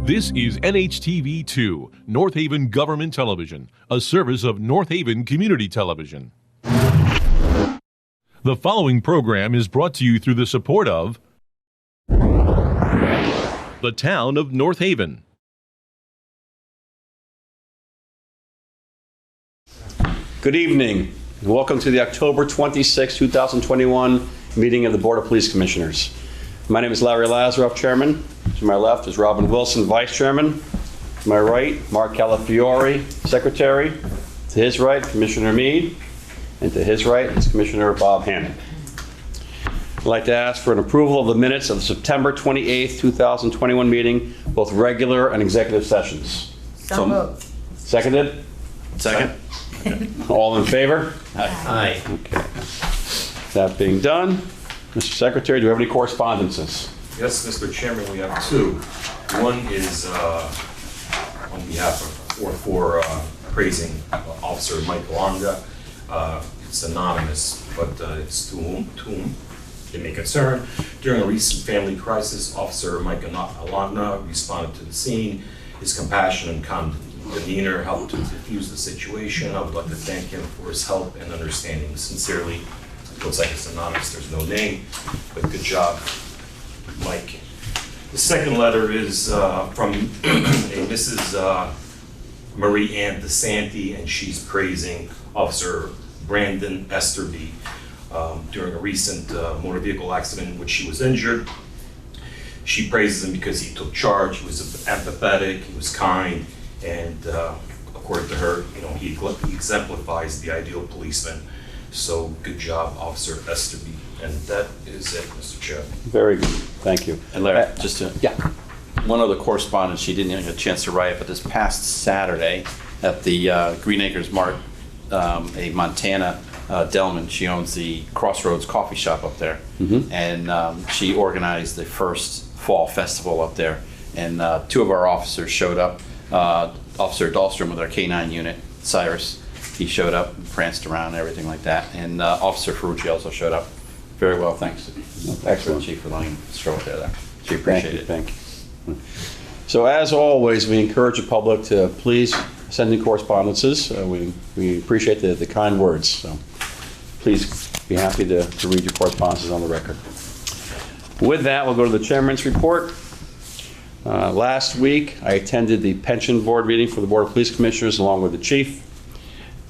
This is NHTV2, North Haven Government Television, a service of North Haven Community Television. The following program is brought to you through the support of the Town of North Haven. Good evening, and welcome to the October 26, 2021 meeting of the Board of Police Commissioners. My name is Larry Lazaroff, Chairman. To my left is Robin Wilson, Vice Chairman. To my right, Mark Calafiore, Secretary. To his right, Commissioner Meade. And to his right is Commissioner Bob Hannon. I'd like to ask for an approval of the minutes of the September 28, 2021 meeting, both regular and executive sessions. So moved. Seconded? Second. All in favor? Aye. Okay. That being done, Mr. Secretary, do we have any correspondences? Yes, Mr. Chairman, we have two. One is on behalf of for praising Officer Mike Longa. It's anonymous, but it's to whom it may concern. During a recent family crisis, Officer Mike Longa responded to the scene. His compassion and calm demeanor helped to diffuse the situation. I would like to thank him for his help and understanding. Sincerely, it looks like it's anonymous, there's no name, but good job, Mike. The second letter is from a Mrs. Marie Ann DeSanti, and she's praising Officer Brandon Esterby during a recent motor vehicle accident in which she was injured. She praises him because he took charge, he was empathetic, he was kind, and according to her, he exemplifies the ideal policeman. So good job, Officer Esterby. And that is it, Mr. Chair. Very good. Thank you. And Larry, just to, one other correspondence, she didn't even get a chance to write, but this past Saturday at the Green Acres Mart, a Montana Delman, she owns the Crossroads Coffee Shop up there, and she organized the first fall festival up there, and two of our officers showed up. Officer Dahlstrom with our K-9 unit, Cyrus, he showed up and pranced around and everything like that, and Officer Ferrucci also showed up. Very well, thanks. Excellent, Chief, for letting us show up there. She appreciated it. Thank you. So as always, we encourage the public to please send in correspondences. We appreciate the kind words. So please be happy to read your correspondences on the record. With that, we'll go to the Chairman's report. Last week, I attended the pension board meeting for the Board of Police Commissioners along with the Chief.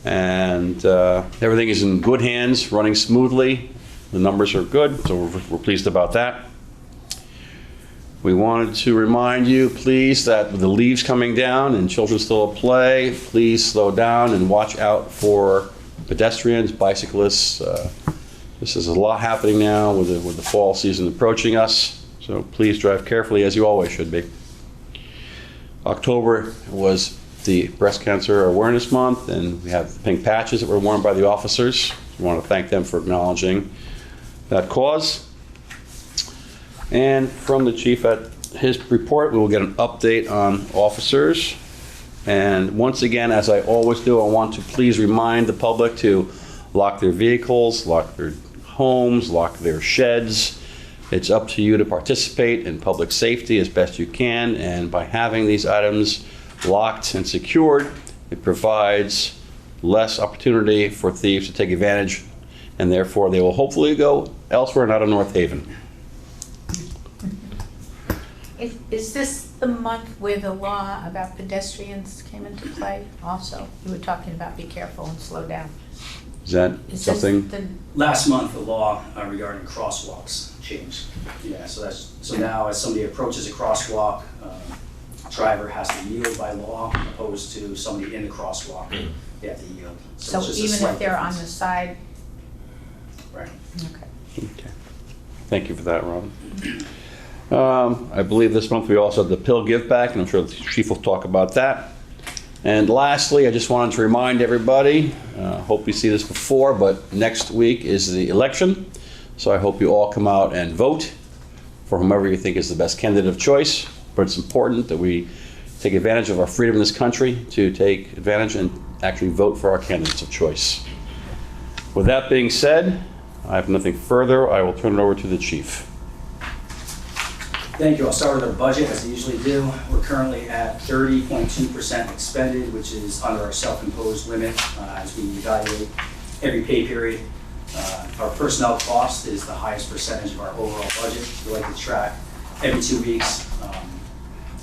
And everything is in good hands, running smoothly. The numbers are good, so we're pleased about that. We wanted to remind you, please, that with the leaves coming down and children still at play, please slow down and watch out for pedestrians, bicyclists. This is a lot happening now with the fall season approaching us, so please drive carefully, as you always should be. October was the Breast Cancer Awareness Month, and we have pink patches that were worn by the officers. We want to thank them for acknowledging that cause. And from the Chief at his report, we will get an update on officers. And once again, as I always do, I want to please remind the public to lock their vehicles, lock their homes, lock their sheds. It's up to you to participate in public safety as best you can, and by having these items locked and secured, it provides less opportunity for thieves to take advantage, and therefore they will hopefully go elsewhere, not in North Haven. Is this the month where the law about pedestrians came into play also? You were talking about be careful and slow down. Is that something? Last month, the law regarding crosswalks changed. Yeah, so now as somebody approaches a crosswalk, driver has to yield by law, opposed to somebody in the crosswalk, they have to yield. So it's just a even slight if they're difference. on the side? Right. Okay. Okay. Thank you for that, Robin. I believe this month we also have the pill give back, and I'm sure the Chief will talk about that. And lastly, I just wanted to remind everybody, hope you see this before, but next week is the election. So I hope you all come out and vote for whomever you think is the best candidate of choice. But it's important that we take advantage of our freedom in this country to take advantage and actually vote for our candidates of choice. With that being said, I have nothing further. I will turn it over to the Chief. Thank you. I'll start with our budget, as I usually do. We're currently at 30.2% expended, which is under our self-imposed limit as we evaluate every pay period. Our personnel cost is the highest percentage of our overall budget. We like to track every 2 weeks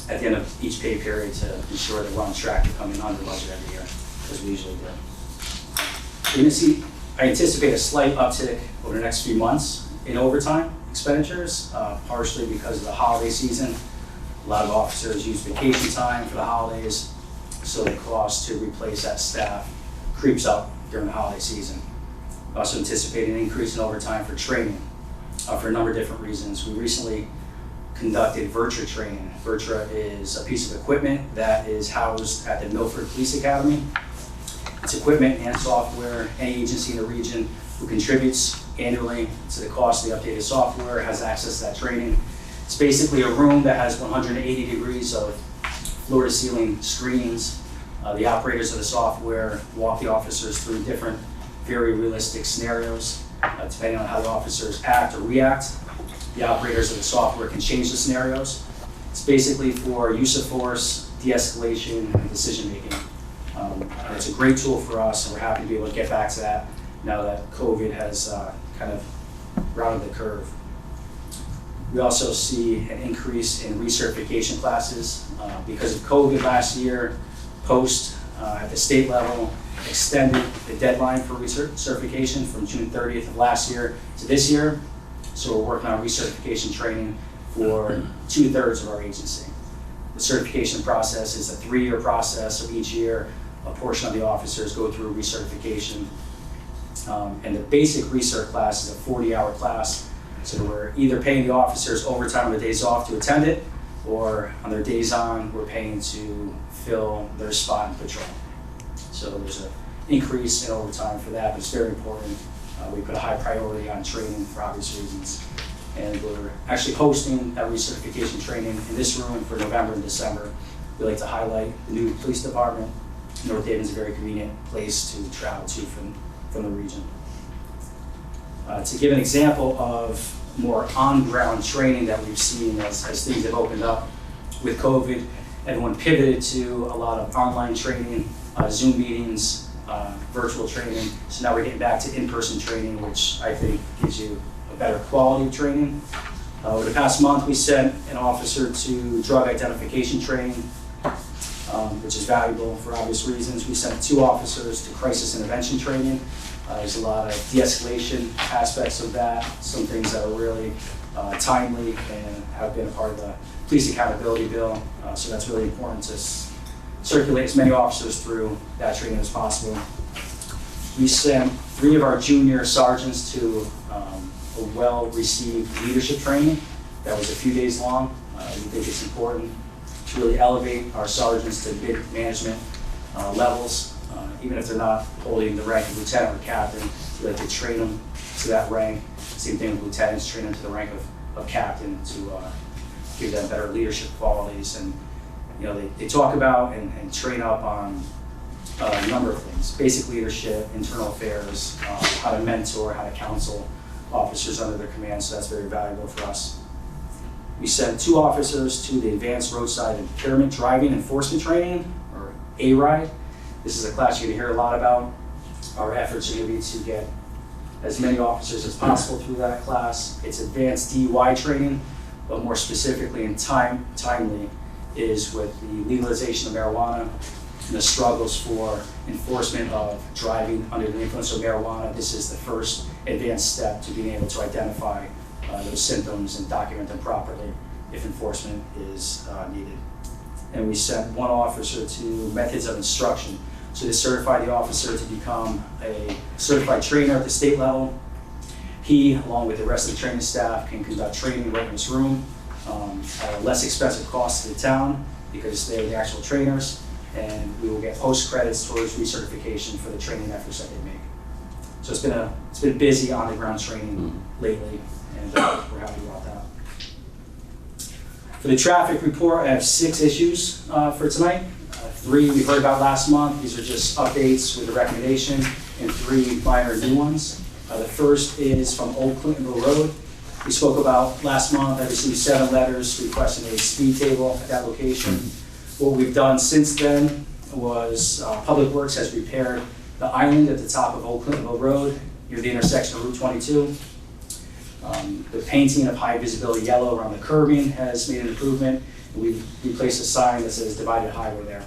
at the end of each pay period to ensure that we're on track to come in under budget every year, as we usually do. You're going to see, I anticipate a slight uptick over the next few months in overtime expenditures, partially because of the holiday season. A lot of officers use vacation time for the holidays, so the cost to replace that staff creeps up during the holiday season. Also anticipate an increase in overtime for training for a number of different reasons. We recently conducted VirTra training. VirTra is a piece of equipment that is housed at the Milford Police Academy. It's equipment and software. Any agency in the region who contributes annually to the cost of the updated software has access to that training. It's basically a room that has 180 degrees of floor-to-ceiling screens. The operators of the software walk the officers through different, very realistic scenarios. Depending on how the officers act or react, the operators of the software can change the scenarios. It's basically for use of force, de-escalation, and decision-making. And it's a great tool for us, and we're happy to be able to get back to that now that COVID has kind of rounded the curve. We also see an increase in recertification classes. Because of COVID last year, Post at the state level extended the deadline for recertification from June 30th of last year to this year. So we're working on recertification training for 2/3 of our agency. The certification process is a 3-year process, so each year a portion of the officers go through recertification. And the basic recert class is a 40-hour class, so we're either paying the officers overtime on their days off to attend it, or on their days on, we're paying to fill their spot in patrol. So there's an increase in overtime for that, but it's very important. We put a high priority on training for obvious reasons. And we're actually hosting that recertification training in this room for November and December. We like to highlight the new police department. North Haven's a very convenient place to travel to from the region. To give an example of more on-ground training that we've seen as things have opened up with COVID, everyone pivoted to a lot of online training, Zoom meetings, virtual training. So now we're getting back to in-person training, which I think gives you a better quality of training. Over the past month, we sent an officer to drug identification training, which is valuable for obvious reasons. We sent 2 officers to crisis intervention training. There's a lot of de-escalation aspects of that, some things that are really timely and have been a part of the police accountability bill. So that's really important to circulate as many officers through that training as possible. We sent 3 of our junior sergeants to a well-received leadership training that was a few days long. We think it's important to really elevate our sergeants to mid-management levels, even if they're not holding the rank of lieutenant or captain. We like to train them to that rank. Same thing with lieutenants, train them to the rank of captain to give them better leadership qualities. And you know, they talk about and train up on a number of things: basic leadership, internal affairs, how to mentor, how to counsel officers under their command. So that's very valuable for us. We sent 2 officers to the Advanced Roadside Impairment Driving Enforcement Training, or ARIDE. This is a class you're going to hear a lot about. Our efforts are going to be to get as many officers as possible through that class. It's advanced DUI training, but more specifically and timely is with the legalization of marijuana and the struggles for enforcement of driving under the influence of marijuana. This is the first advanced step to being able to identify those symptoms and document them properly if enforcement is needed. And we sent 1 officer to methods of instruction. So to certify the officer to become a certified trainer at the state level. He, along with the rest of the training staff, can conduct training right in this room at a less expensive cost to the town because they're the actual trainers, and we will get post credits towards recertification for the training efforts that they make. So it's been busy on the ground training lately, and we're happy about that. For the traffic report, I have 6 issues for tonight. 3 we heard about last month. These are just updates with the recommendation, and 3 minor new ones. The first is from Old Clintonville Road. we spoke about last month. I received 7 letters requesting a speed table at that location. What we've done since then was Public Works has repaired the island at the top of Old Clintonville Road near the intersection of Route 22. The painting of high visibility yellow around the curbing has made an improvement. We've replaced a sign that says divided highway there.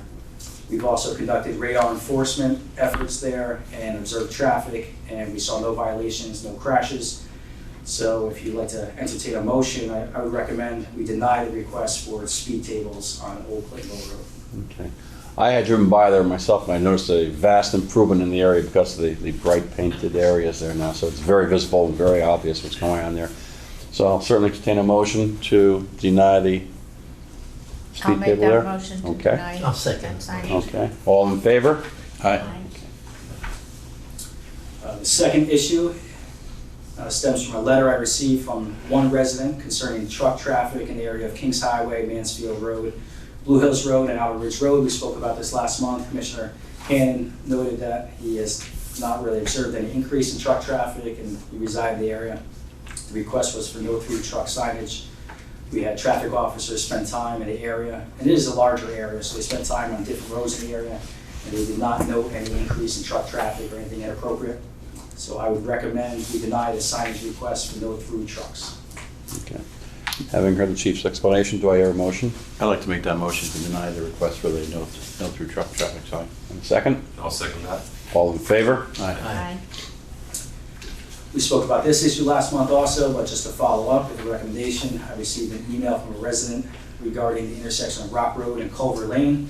We've also conducted radar enforcement efforts there and observed traffic, and we saw no violations, no crashes. So if you'd like to entertain a motion, I would recommend we deny the request for speed tables on Old Clintonville Road. Okay. I had driven by there myself, and I noticed a vast improvement in the area because of the bright painted areas there now. So it's very visible and very obvious what's going on there. So I'll certainly entertain a motion to deny the I'll speed make table that there. motion to Okay. deny. I'll second. signage. Okay. All in favor? Aye. The second issue stems from a letter I received from one resident concerning truck traffic in the area of Kings Highway, Mansfield Road, Blue Hills Road, and Outer Ridge Road. We spoke about this last month. Commissioner Hannon noted that he has not really observed any increase in truck traffic, and he reside in the area. The request was for no through truck signage. We had traffic officers spend time in the area, and it is a larger area, so they spent time on different roads in the area, and they did not note any increase in truck traffic or anything inappropriate. So I would recommend we deny the signage request for no through trucks. Okay. Having heard the chief's explanation, do I hear a motion? I'd like to make that motion to deny the request for the no through truck traffic sign. And a second? I'll second that. All in favor? Aye. We spoke about this issue last month also, but just to follow up with a recommendation, I received an email from a resident regarding the intersection of Rock Road and Culver Lane.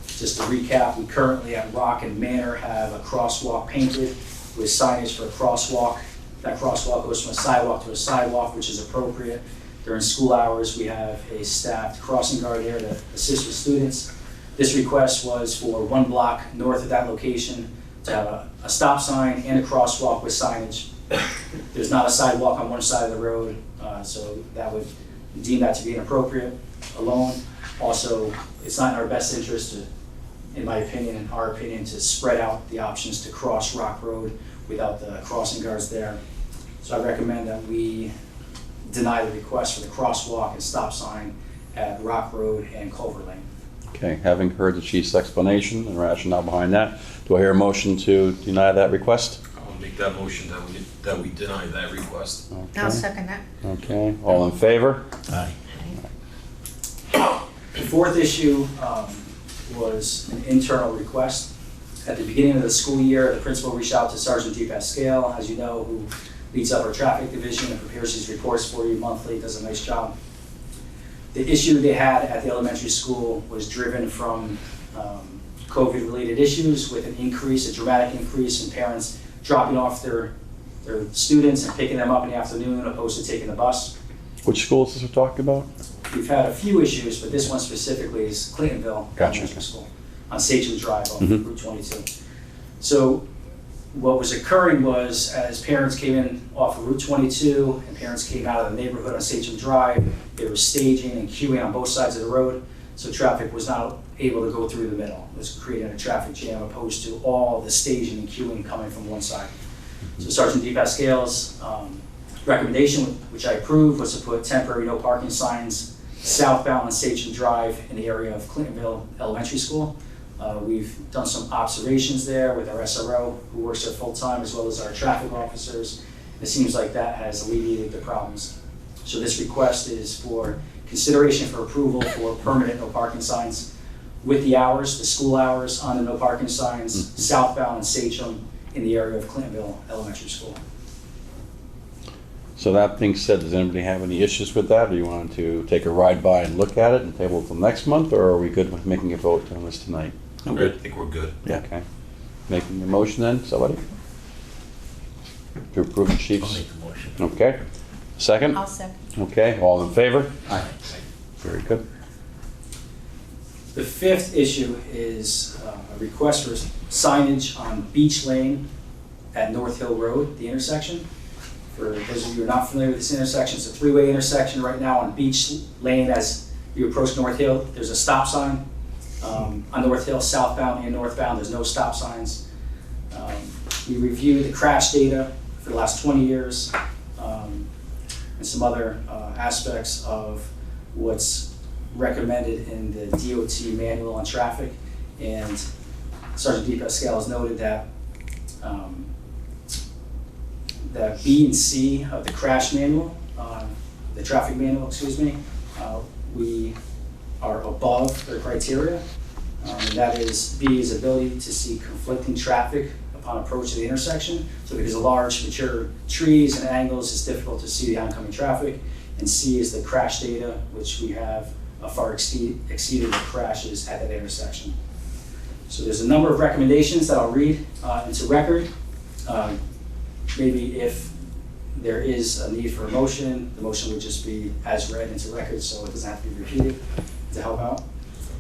Just to recap, we currently at Rock and Manor have a crosswalk painted with signage for a crosswalk. That crosswalk goes from a sidewalk to a sidewalk, which is appropriate. During school hours, we have a staffed crossing guard there to assist with students. This request was for 1 block north of that location to have a stop sign and a crosswalk with signage. There's not a sidewalk on one side of the road, so that would deem that to be inappropriate alone. Also, it's not in our best interest to, in my opinion, in our opinion, to spread out the options to cross Rock Road without the crossing guards there. So I recommend that we deny the request for the crosswalk and stop sign at Rock Road and Culver Lane. Okay, having heard the chief's explanation and rationale behind that, do I hear a motion to deny that request? I'll make that motion that we deny that request. I'll Okay. second that. Okay, all in favor? Aye. The fourth issue was an internal request. At the beginning of the school year, the principal reached out to Sergeant D. Pascal, as you know, who leads up our traffic division and prepares these reports for you monthly, does a nice job. The issue they had at the elementary school was driven from COVID-related issues with a dramatic increase in parents dropping off their students and picking them up in the afternoon opposed to taking the bus. Which schools is we're talking about? We've had a few issues, but this one specifically is Clintonville Gotcha. Elementary School on Sachem Drive off Mhm. Route 22. So what was occurring was as parents came in off of Route 22 and parents came out of the neighborhood on Sachem Drive, they were staging and queuing on both sides of the road, so traffic was not able to go through the middle. It was creating a traffic jam opposed to all the staging and queuing coming from one side. So Sergeant D. Pascal's recommendation, which I approved, was to put temporary no parking signs southbound on Sachem Drive in the area of Clintonville Elementary School. We've done some observations there with our SRO, who works there full-time, as well as our traffic officers. It seems like that has alleviated the problems. So this request is for consideration for approval for permanent no parking signs with the hours, the school hours on the no parking signs, southbound in Sachem in the area of Clintonville Elementary School. So that being said, does anybody have any issues with that? Or you want to take a ride by and look at it and table it till next month, or are we good with making a vote on this tonight? I'm I good. think we're good. Yeah. Okay. Making a motion then, somebody? To approve the I'll chief's? make the motion. Okay. Second? I'll second. Okay, all in favor? Aye. Very good. The fifth issue is a request for signage on Beach Lane at North Hill Road, the intersection. For those of you who are not familiar with this intersection, it's a three-way intersection right now on Beach Lane. As you approach North Hill, there's a stop sign. On North Hill, southbound and northbound, there's no stop signs. We reviewed the crash data for the last 20 years. and some other aspects of what's recommended in the DOT manual on traffic. And Sergeant DePascal has noted that that B and C of the crash manual, the traffic manual, excuse me, we are above their criteria. And that is, B is ability to see conflicting traffic upon approach to the intersection. So because of large mature trees and angles, it's difficult to see the oncoming traffic. And C is the crash data, which we have far exceeded the crashes at that intersection. So there's a number of recommendations that I'll read into record. Maybe if there is a need for a motion, the motion would just be as read into record, so it doesn't have to be repeated to help out.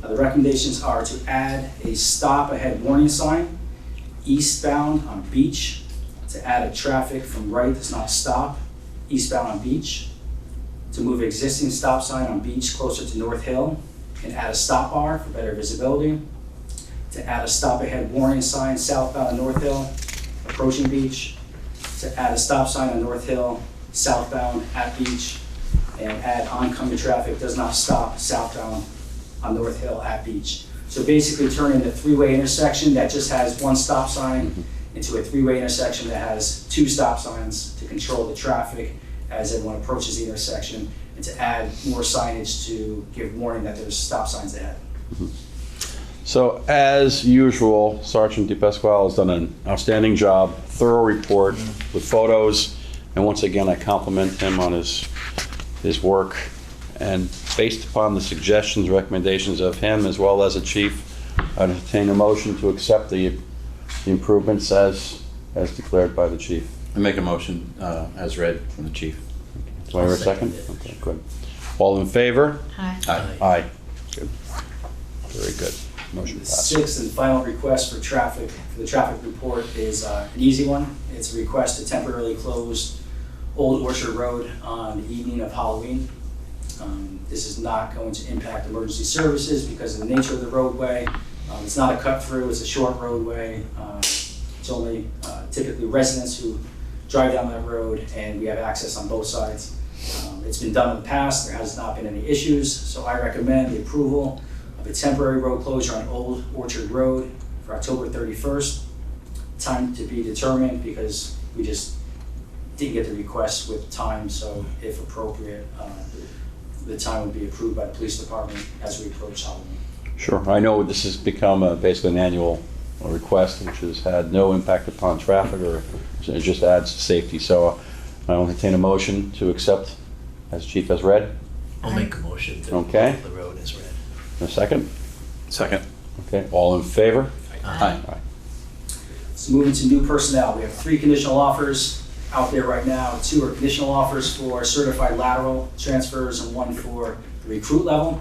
The recommendations are to add a stop ahead warning sign eastbound on Beach, to add a traffic from right does not stop eastbound on Beach, to move existing stop sign on Beach closer to North Hill and add a stop bar for better visibility, to add a stop ahead warning sign southbound on North Hill approaching Beach, to add a stop sign on North Hill southbound at Beach, and add oncoming traffic does not stop southbound on North Hill at Beach. So basically turning the three-way intersection that just has one stop sign into a three-way intersection that has two stop signs to control the traffic as everyone approaches the intersection, and to add more signage to give warning that there's stop signs ahead. So as usual, Sergeant DePasquale has done an outstanding job, thorough report with photos, and once again I compliment him on his work. And based upon the suggestions, recommendations of him as well as the chief, I entertain a motion to accept the improvements as declared by the chief. I make a motion as read from the chief. Do I hear a second? Okay, good. All in favor? Hi. Aye. Aye. Good. Very good. Motion The passed. sixth and final request for traffic, for the traffic report, is an easy one. It's a request to temporarily close Old Orchard Road on the evening of Halloween. This is not going to impact emergency services because of the nature of the roadway. It's not a cut through, it's a short roadway. It's only typically residents who drive down that road, and we have access on both sides. It's been done in the past, there has not been any issues, so I recommend the approval of a temporary road closure on Old Orchard Road for October 31st. Time to be determined because we just didn't get the request with time, so if appropriate, the time would be approved by the police department as we approach Halloween. Sure. I know this has become basically an annual request, which has had no impact upon traffic, or it just adds to safety. So I will entertain a motion to accept as chief has read. I'll make a motion to Okay. follow the road as read. A second? Second. Okay. All in favor? Aye. So moving to new personnel, we have 3 conditional offers out there right now. 2 are conditional offers for certified lateral transfers and 1 for the recruit level.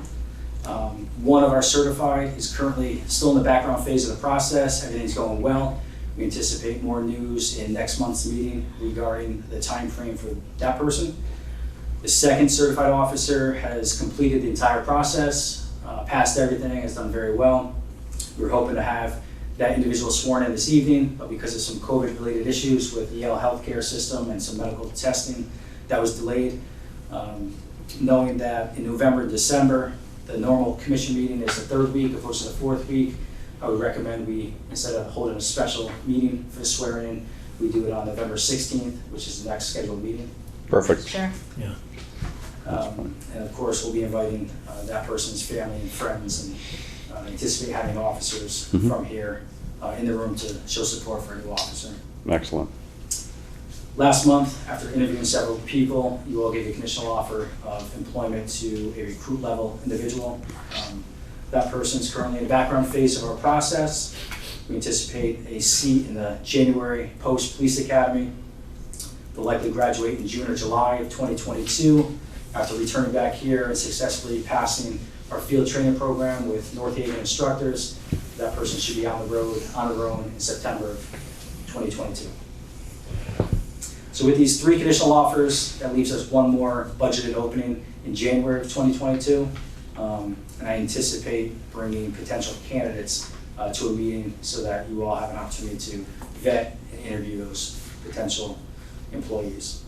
1 of our certified is currently still in the background phase of the process. Everything's going well. We anticipate more news in next month's meeting regarding the time frame for that person. The 2nd certified officer has completed the entire process, passed everything, has done very well. We're hoping to have that individual sworn in this evening, but because of some COVID-related issues with the Yale healthcare system and some medical testing, that was delayed. Knowing that in November and December, the normal commission meeting is the 3rd week opposed to the 4th week, I would recommend we, instead of holding a special meeting for the swearing-in, we do it on November 16th, which is the next scheduled meeting. Perfect. Sure. Yeah. And of course, we'll be inviting that person's family and friends, and anticipate having officers from here in the room to show support for a new officer. Excellent. Last month, after interviewing several people, you all gave a conditional offer of employment to a recruit level individual. That person's currently in the background phase of our process. We anticipate a seat in the January post-police academy. They'll likely graduate in June or July of 2022 after returning back here and successfully passing our field training program with North Haven instructors. That person should be on the road on their own in September of 2022. So with these 3 conditional offers, that leaves us 1 more budgeted opening in January of 2022. And I anticipate bringing potential candidates to a meeting so that you all have an opportunity to vet and interview those potential employees.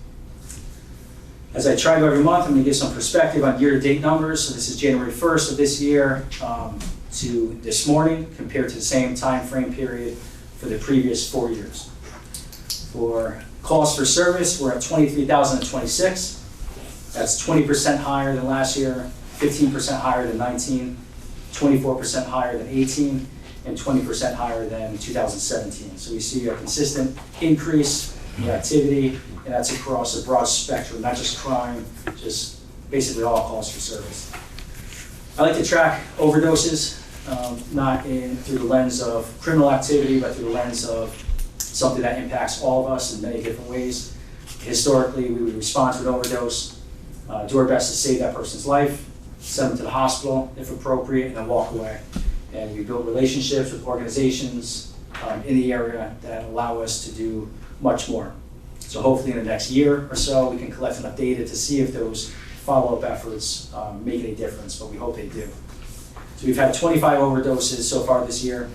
As I try to every month, I'm going to give some perspective on year-to-date numbers. So this is January 1st of this year to this morning compared to the same time frame period for the previous 4 years. For calls for service, we're at 23,026. That's 20% higher than last year, 15% higher than 19, 24% higher than 18, and 20% higher than 2017. So we see a consistent increase in activity, and that's across a broad spectrum, not just crime, just basically all calls for service. I like to track overdoses, not through the lens of criminal activity, but through the lens of something that impacts all of us in many different ways. Historically, we would respond to an overdose, do our best to save that person's life, send them to the hospital if appropriate, and then walk away. And we build relationships with organizations in the area that allow us to do much more. So hopefully in the next year or so, we can collect enough data to see if those follow-up efforts make any difference, but we hope they do. So we've had 25 overdoses so far this year,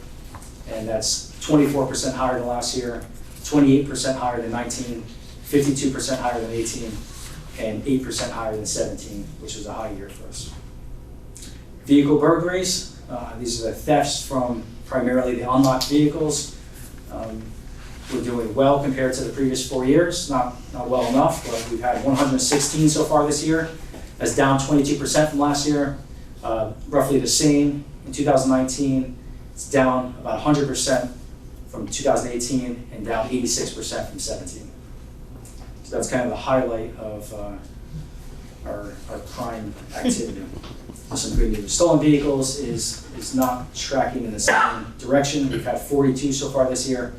and that's 24% higher than last year, 28% higher than 19, 52% higher than 18, and 8% higher than 17, which was a high year for us. Vehicle burglaries, these are the thefts from primarily the unlocked vehicles. We're doing well compared to the previous 4 years, not well enough, but we've had 116 so far this year. That's down 22% from last year, roughly the same in 2019. It's down about 100% from 2018 and down 86% from 17. So that's kind of the highlight of our crime activity. Some good news. Stolen vehicles is not tracking in the same direction. We've had 42 so far this year.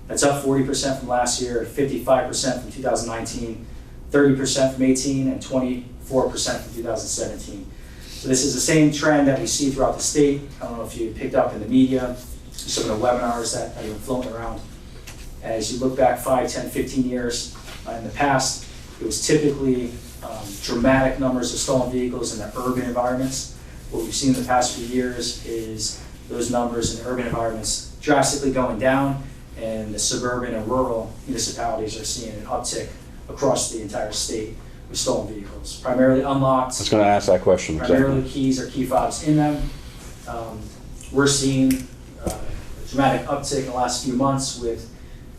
That's up 40% from last year, 55% from 2019, 30% from 18, and 24% from 2017. So this is the same trend that we see throughout the state. I don't know if you picked up in the media, some of the webinars that have been floating around. As you look back 5, 10, 15 years in the past, it was typically dramatic numbers of stolen vehicles in the urban environments. What we've seen in the past few years is those numbers in urban environments drastically going down, and the suburban and rural municipalities are seeing an uptick across the entire state with stolen vehicles, primarily unlocked. I was going to ask that question. Primarily keys or key fobs in them. We're seeing a dramatic uptick in the last few months with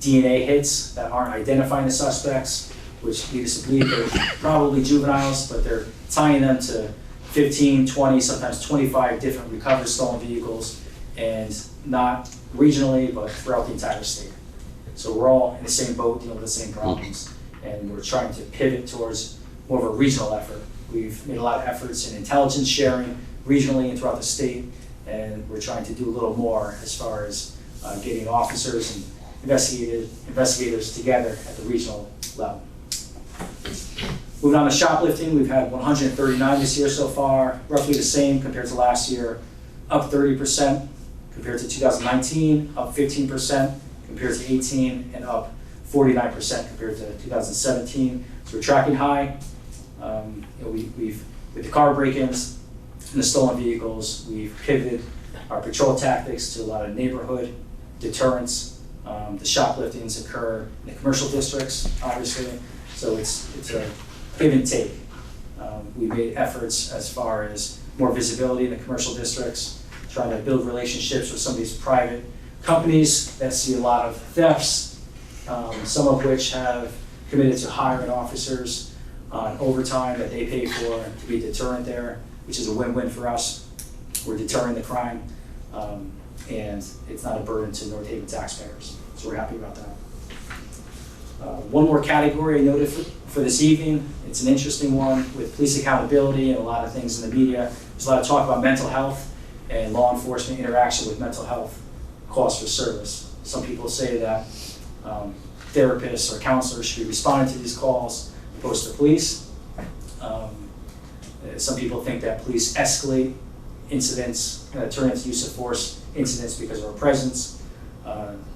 DNA hits that aren't identifying the suspects, which lead us to believe they're probably juveniles, but they're tying them to 15, 20, sometimes 25 different recovered stolen vehicles, and not regionally, but throughout the entire state. So we're all in the same boat, dealing with the same problems, and we're trying to pivot towards more of a regional effort. We've made a lot of efforts in intelligence sharing regionally and throughout the state, and we're trying to do a little more as far as getting officers and investigators together at the regional level. Moving on to shoplifting, we've had 139 this year so far, roughly the same compared to last year, up 30% compared to 2019, up 15% compared to 18, and up 49% compared to 2017. So we're tracking high. We've with the car break-ins and the stolen vehicles, we've pivoted our patrol tactics to a lot of neighborhood deterrence. The shopliftings occur in the commercial districts, obviously, so it's a give and take. We made efforts as far as more visibility in the commercial districts, trying to build relationships with some of these private companies that see a lot of thefts, some of which have committed to hiring officers on overtime that they pay for to be deterrent there, which is a win-win for us. We're deterring the crime, and it's not a burden to North Haven taxpayers. So we're happy about that. One more category I noted for this evening. It's an interesting one with police accountability and a lot of things in the media. There's a lot of talk about mental health and law enforcement interaction with mental health calls for service. Some people say that therapists or counselors should be responding to these calls opposed to police. Some people think that police escalate incidents, turn into use of force incidents because of our presence.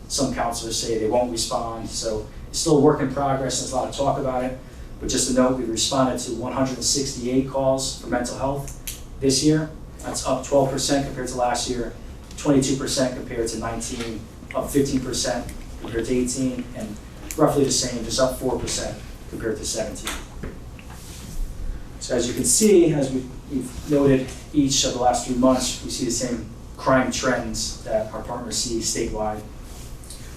Some counselors say they won't respond. So it's still a work in progress. There's a lot of talk about it. But just to note, we responded to 168 calls for mental health this year. That's up 12% compared to last year, 22% compared to 19, up 15% compared to 18, and roughly the same, just up 4% compared to 17. So as you can see, as we've noted each of the last few months, we see the same crime trends that our partners see statewide.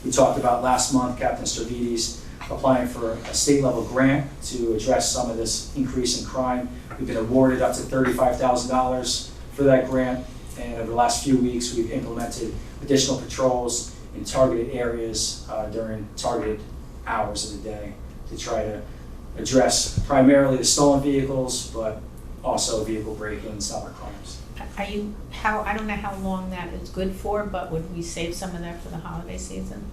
We talked about last month, Captain Stervides applying for a state level grant to address some of this increase in crime. We've been awarded up to $35,000 for that grant, and over the last few weeks we've implemented additional patrols in targeted areas during targeted hours of the day to try to address primarily the stolen vehicles, but also vehicle break-ins, other crimes. I don't know how long that is good for, but would we save some of that for the holiday season?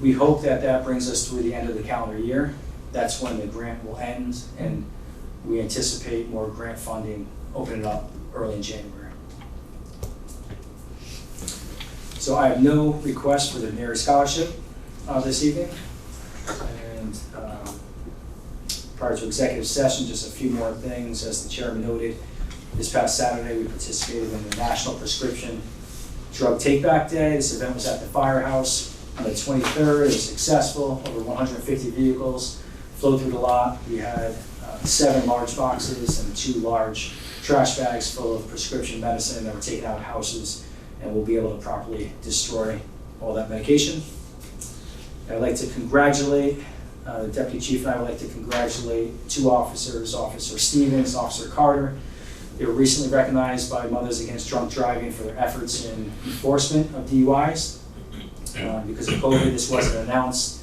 We hope that that brings us through the end of the calendar year. That's when the grant will end, and we anticipate more grant funding opening up early in January. So I have no request for the Mary Scholarship this evening. And prior to executive session, just a few more things. As the chairman noted, this past Saturday we participated in the National Prescription Drug Take-Back Day. This event was at the Firehouse on the 23rd. It was successful. Over 150 vehicles flowed through the lot. We had 7 large boxes and 2 large trash bags full of prescription medicine that were taken out of houses, and we'll be able to properly destroy all that medication. I'd like to congratulate, the Deputy Chief and I would like to congratulate 2 officers, Officer Stevens, Officer Carter. They were recently recognized by Mothers Against Drunk Driving for their efforts in enforcement of DUIs. Because of COVID, this wasn't announced.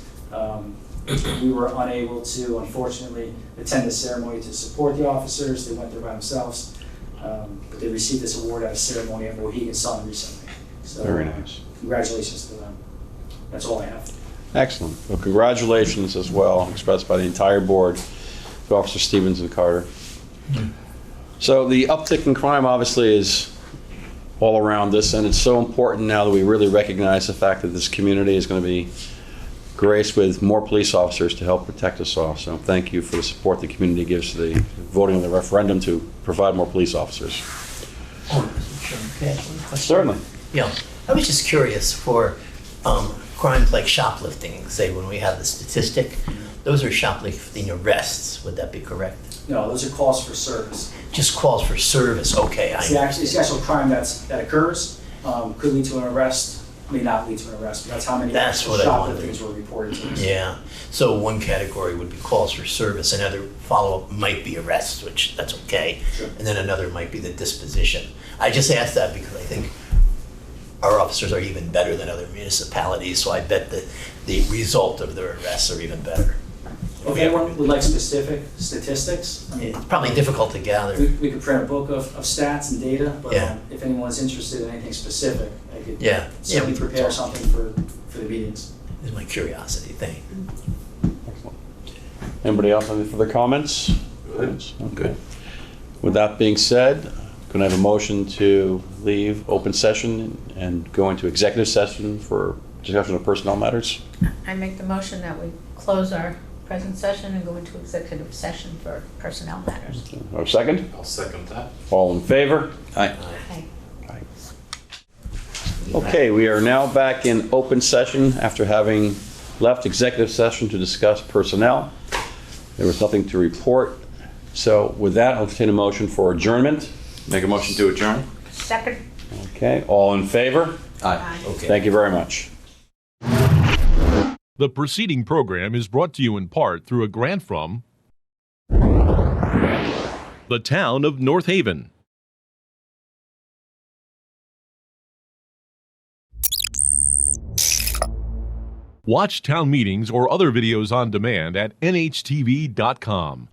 We were unable to, unfortunately, attend the ceremony to support the officers. They went there by themselves. But they received this award at a ceremony at Mohegan Sun recently. So, Very nice. Congratulations to them. That's all I have. Excellent. Well, congratulations as well, expressed by the entire board to Officer Stevens and Carter. So the uptick in crime obviously is all around us, and it's so important now that we really recognize the fact that this community is going to be graced with more police officers to help protect us all. So thank you for the support the community gives to the voting on the referendum to provide more police officers. Oh, Mr. Chairman, can I ask one question? Certainly. Yeah, I was just curious for crimes like shoplifting, say when we have the statistic, those are shoplifting arrests, would that be correct? No, those are calls for service. Just calls for service, okay. It's the actual crime that occurs, could lead to an arrest, may not lead to an arrest, but that's how many That's actual what I wondered. shopliftings were reported to us. Yeah, so one category would be calls for service, another follow-up might be arrests, which that's okay. Sure. And then another might be the disposition. I just asked that because I think our officers are even better than other municipalities, so I bet that the result of their arrests are even better. If anyone would like specific statistics, I mean, It's probably difficult to gather. we could print a book of stats and data, but Yeah. if anyone's interested in anything specific, I could Yeah. certainly we can prepare talk. something for the meetings. It's my curiosity thing. Excellent. Anybody else have any further comments? Good. With that being said, can I have a motion to leave open session and go into executive session for discussion of personnel matters? I make the motion that we close our present session and go into executive session for personnel matters. Or second? I'll second that. All in favor? Aye. Okay. Okay, we are now back in open session after having left executive session to discuss personnel. There was nothing to report. So with that, I'll entertain a motion for adjournment. Make a motion to adjourn? Second. Okay, all in favor? Aye. Okay. Thank you very much. The preceding program is brought to you in part through a grant from the town of North Haven. Watch town meetings or other videos on demand at nhtv.com.